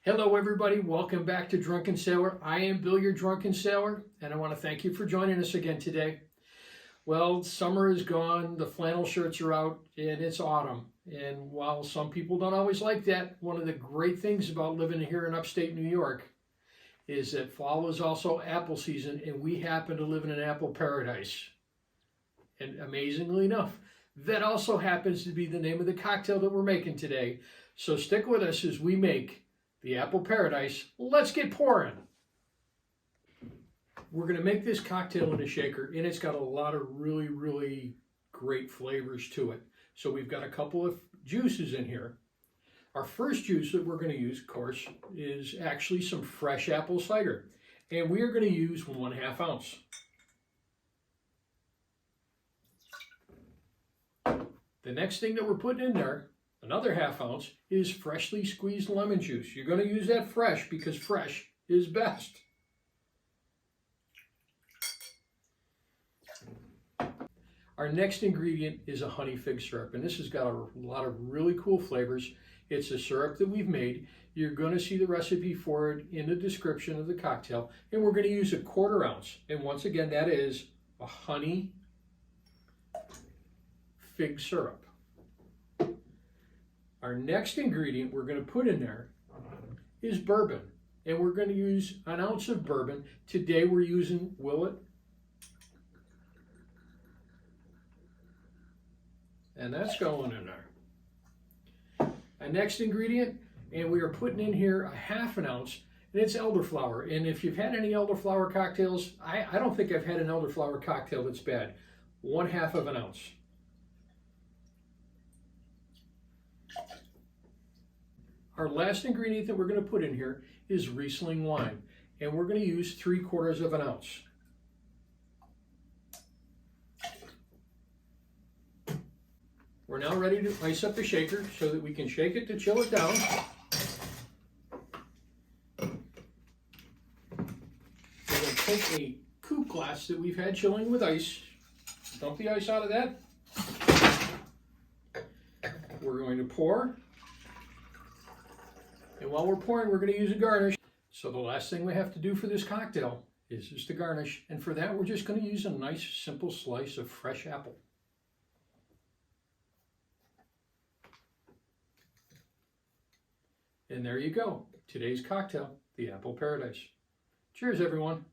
Hello everybody, welcome back to Drunken Sailor. I am Bill, your Drunken Sailor, and I want to thank you for joining us again today. Well, summer is gone, the flannel shirts are out, and it's autumn. And while some people don't always like that, one of the great things about living here in upstate New York is that fall is also apple season, and we happen to live in an apple paradise. And amazingly enough, that also happens to be the name of the cocktail that we're making today. So stick with us as we make the Apple Paradise. Let's get pouring. We're going to make this cocktail in a shaker, and it's got a lot of really great flavors to it. So we've got a couple of juices in here. Our first juice that we're going to use, of course, is actually some fresh apple cider. And we are going to use 1/2 ounce. The next thing that we're putting in there, another 1/2 ounce, is freshly squeezed lemon juice. You're going to use that fresh because fresh is best. Our next ingredient is a honey fig syrup, and this has got a lot of really cool flavors. It's a syrup that we've made. You're going to see the recipe for it in the description of the cocktail, and we're going to use a 1/4 ounce. And once again, that is a honey fig syrup. Our next ingredient we're going to put in there is bourbon, and we're going to use 1 ounce of bourbon. Today we're using Willet, and that's going in there. Our next ingredient, and we are putting in here a 1/2 ounce, and it's elderflower. And if you've had any elderflower cocktails, I don't think I've had an elderflower cocktail that's bad. 1/2 ounce. Our last ingredient that we're going to put in here is Riesling wine, and we're going to use 3/4 ounce. We're now ready to ice up the shaker so that we can shake it to chill it down. We're going to take a coupe glass that we've had chilling with ice, dump the ice out of that. We're going to pour. And while we're pouring, we're going to use a garnish. So the last thing we have to do for this cocktail is just to garnish. And for that, we're just going to use a nice, simple slice of fresh apple. And there you go. Today's cocktail, the Apple Paradise. Cheers, everyone.